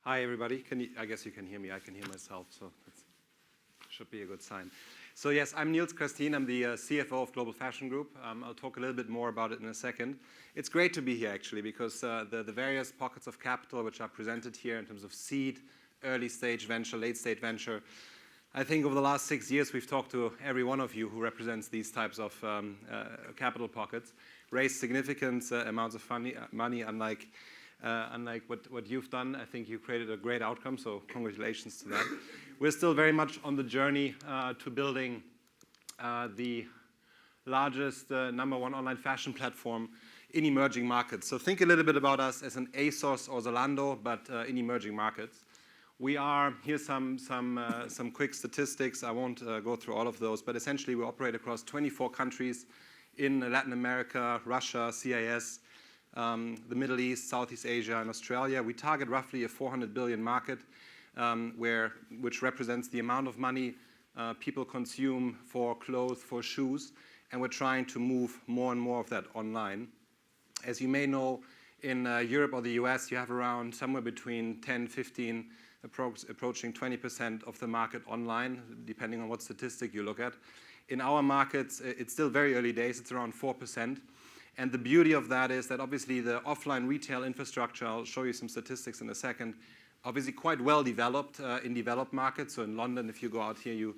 Hi, everybody. I guess you can hear me. I can hear myself, so that should be a good sign. So yes, I'm Nils Chrestin. I'm the CFO of Global Fashion Group. I'll talk a little bit more about it in a second. It's great to be here, actually, because the various pockets of capital which are presented here in terms of seed, early stage venture, late stage venture, I think over the last 6 years, we've talked to every one of you who represents these types of capital pockets, raised significant amounts of money, unlike what you've done. I think you created a great outcome, so congratulations to that. We're still very much on the journey to building the largest #1 online fashion platform in emerging markets. So think a little bit about us as an ASOS or Zalando, but in emerging markets. Here's some quick statistics. I won't go through all of those, but essentially we operate across 24 countries in Latin America, Russia, CIS, the Middle East, Southeast Asia, and Australia. We target roughly a 400 billion market, which represents the amount of money people consume for clothes, for shoes, and we're trying to move more and more of that online. As you may know, in Europe or the US, you have around somewhere between 10, 15, approaching 20% of the market online, depending on what statistic you look at. In our markets, it's still very early days. It's around 4%. And the beauty of that is that obviously the offline retail infrastructure, I'll show you some statistics in a second, obviously quite well developed in developed markets. So in London, if you go out here, you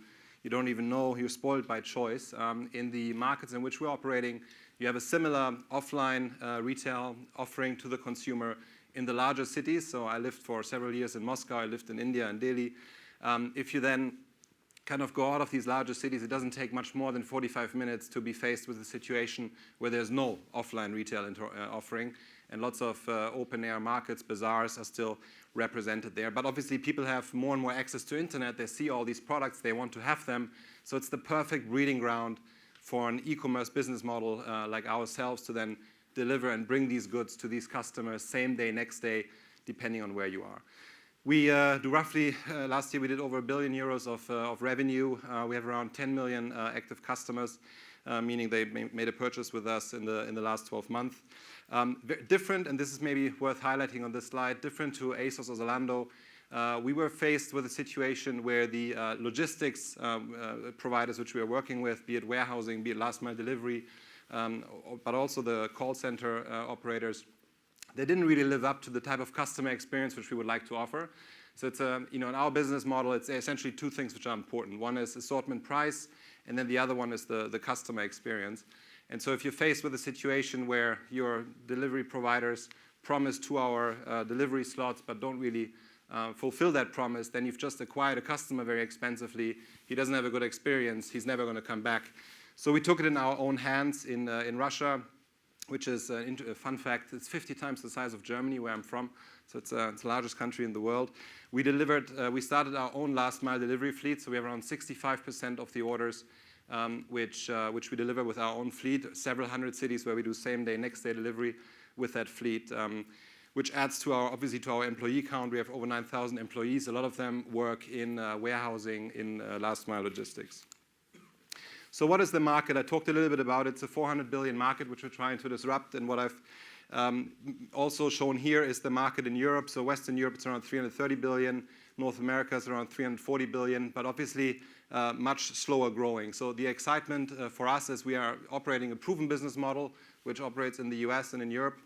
don't even know, you're spoiled by choice. In the markets in which we're operating, you have a similar offline retail offering to the consumer in the larger cities. So I lived for several years in Moscow. I lived in India and Delhi. If you then kind of go out of these larger cities, it doesn't take much more than 45 minutes to be faced with a situation where there's no offline retail offering, and lots of open-air markets, bazaars are still represented there. But obviously, people have more and more access to internet. They see all these products. They want to have them. So it's the perfect breeding ground for an e-commerce business model like ourselves to then deliver and bring these goods to these customers same day, next day, depending on where you are. We do roughly, last year we did over €1 billion of revenue. We have around 10 million active customers, meaning they made a purchase with us in the last 12 months. Different, and this is maybe worth highlighting on this slide, different to ASOS or Zalando. We were faced with a situation where the logistics providers which we are working with, be it warehousing, be it last mile delivery, but also the call center operators, they didn't really live up to the type of customer experience which we would like to offer. So it's in our business model, it's essentially two things which are important. One is assortment price, and then the other one is the customer experience. And so if you're faced with a situation where your delivery providers promise 2-hour delivery slots but don't really fulfill that promise, then you've just acquired a customer very expensively. He doesn't have a good experience. He's never going to come back. So we took it in our own hands in Russia, which is a fun fact. It's 50 times the size of Germany, where I'm from. So it's the largest country in the world. We started our own last mile delivery fleet. So we have around 65% of the orders which we deliver with our own fleet. Several hundred cities where we do same day, next day delivery with that fleet, which adds to obviously to our employee count. We have over 9,000 employees. A lot of them work in warehousing, in last mile logistics. So what is the market? I talked a little bit about it. It's a 400 billion market which we're trying to disrupt. And what I've also shown here is the market in Europe. So Western Europe, it's around 330 billion. North America is around 340 billion, but obviously much slower growing. So the excitement for us is we are operating a proven business model which operates in the US and in Europe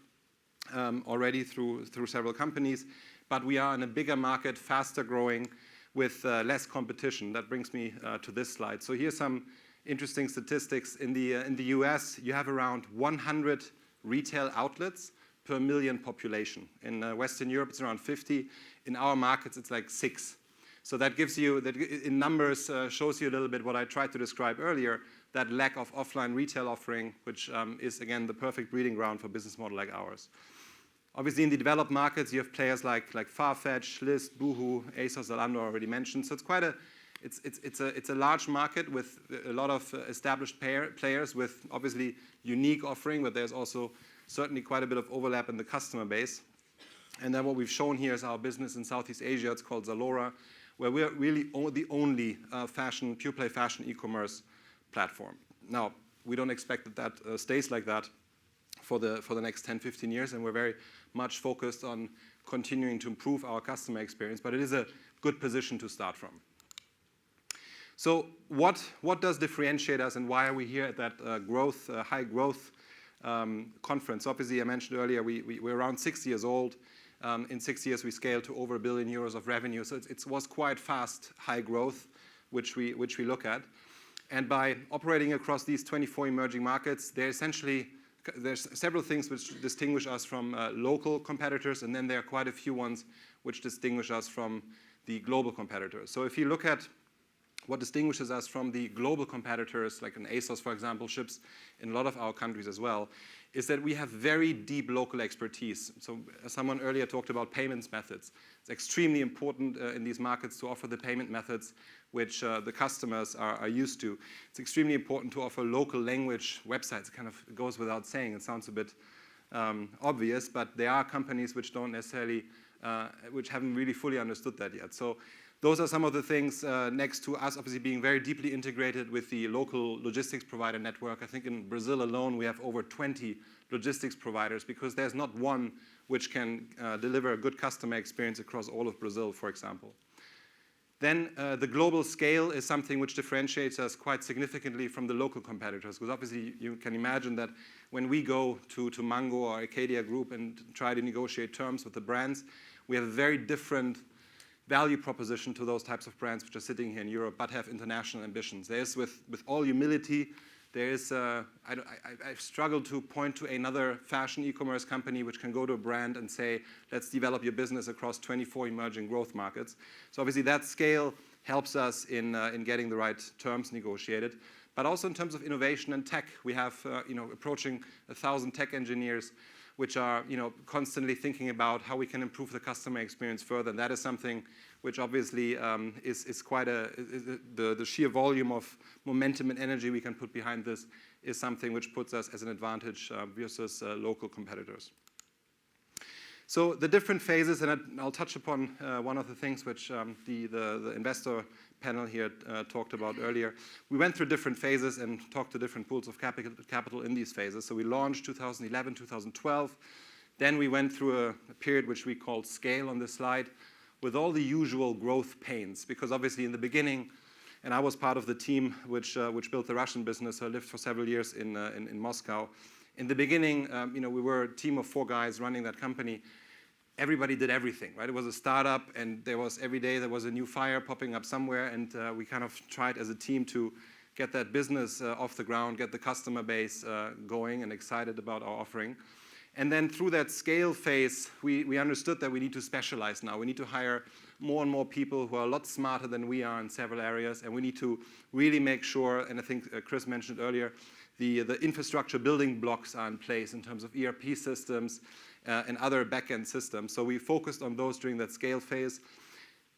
already through several companies. But we are in a bigger market, faster growing, with less competition. That brings me to this slide. So here's some interesting statistics. In the US, you have around 100 retail outlets per million population. In Western Europe, it's around 50. In our markets, it's like 6. So that gives you, that in numbers, shows you a little bit what I tried to describe earlier, that lack of offline retail offering, which is, again, the perfect breeding ground for a business model like ours. Obviously, in the developed markets, you have players like Farfetch, Lyst, Boohoo, ASOS, Zalando already mentioned. So it's quite it's a large market with a lot of established players with obviously unique offering, but there's also certainly quite a bit of overlap in the customer base. And then what we've shown here is our business in Southeast Asia. It's called Zalora, where we're really the only pure play fashion e-commerce platform. Now, we don't expect that stays like that for the next 10, 15 years, and we're very much focused on continuing to improve our customer experience, but it is a good position to start from. So what does differentiate us, and why are we here at that high growth conference? Obviously, I mentioned earlier, we're around 6 years old. In 6 years, we scaled to over €1 billion of revenue. So it was quite fast, high growth, which we look at. And by operating across these 24 emerging markets, there's several things which distinguish us from local competitors, and then there are quite a few ones which distinguish us from the global competitors. So if you look at what distinguishes us from the global competitors, like an ASOS, for example, ships in a lot of our countries as well, is that we have very deep local expertise. So someone earlier talked about payments methods. It's extremely important in these markets to offer the payment methods which the customers are used to. It's extremely important to offer local language websites. It kind of goes without saying. It sounds a bit obvious, but there are companies which don't necessarily, which haven't really fully understood that yet. So those are some of the things next to us, obviously being very deeply integrated with the local logistics provider network. I think in Brazil alone, we have over 20 logistics providers because there's not one which can deliver a good customer experience across all of Brazil, for example. Then the global scale is something which differentiates us quite significantly from the local competitors, because obviously you can imagine that when we go to Mango or Arcadia Group and try to negotiate terms with the brands, we have a very different value proposition to those types of brands which are sitting here in Europe but have international ambitions. There's, with all humility, there is, I've struggled to point to another fashion e-commerce company which can go to a brand and say, let's develop your business across 24 emerging growth markets. So obviously that scale helps us in getting the right terms negotiated. But also in terms of innovation and tech, we have approaching 1,000 tech engineers which are constantly thinking about how we can improve the customer experience further. And that is something which obviously is quite the sheer volume of momentum and energy we can put behind this is something which puts us as an advantage versus local competitors. So the different phases, and I'll touch upon one of the things which the investor panel here talked about earlier. We went through different phases and talked to different pools of capital in these phases. So we launched 2011, 2012. Then we went through a period which we called scale on this slide with all the usual growth pains, because obviously in the beginning, and I was part of the team which built the Russian business. So I lived for several years in Moscow. In the beginning, we were a team of 4 guys running that company. Everybody did everything, right? It was a startup, and every day there was a new fire popping up somewhere, and we kind of tried as a team to get that business off the ground, get the customer base going and excited about our offering. And then through that scale phase, we understood that we need to specialize now. We need to hire more and more people who are a lot smarter than we are in several areas, and we need to really make sure, and I think Chris mentioned earlier, the infrastructure building blocks are in place in terms of ERP systems, and other back-end systems. So we focused on those during that scale phase.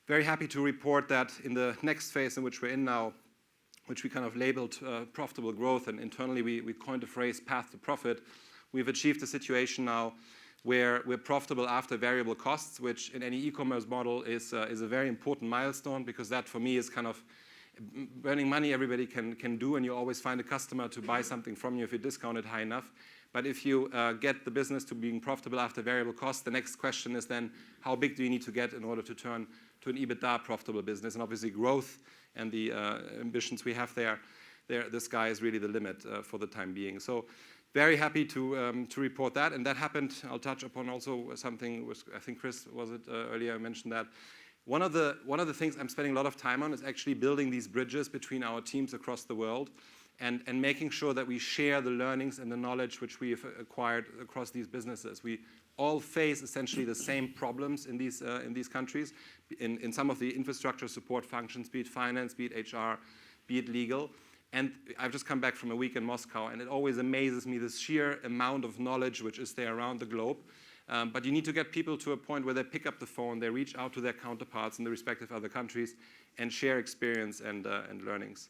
Very happy to report that in the next phase in which we're in now, which we kind of labeled profitable growth, and internally we coined the phrase path to profit, we've achieved a situation now where we're profitable after variable costs, which in any e-commerce model is a very important milestone, because that for me is kind of burning money everybody can do, and you always find a customer to buy something from you if you discount it high enough. But if you get the business to being profitable after variable costs, the next question is then, how big do you need to get in order to turn to an EBITDA profitable business? And obviously growth and the ambitions we have there, the sky is really the limit for the time being. So very happy to report that. And that happened, I'll touch upon also something, which I think Chris, was it earlier, I mentioned that. One of the things I'm spending a lot of time on is actually building these bridges between our teams across the world, and making sure that we share the learnings and the knowledge which we have acquired across these businesses. We all face essentially the same problems in these countries, in some of the infrastructure support functions, be it finance, be it HR, be it legal. And I've just come back from a week in Moscow, and it always amazes me the sheer amount of knowledge which is there around the globe. But you need to get people to a point where they pick up the phone, they reach out to their counterparts in the respective other countries, and share experience and learnings.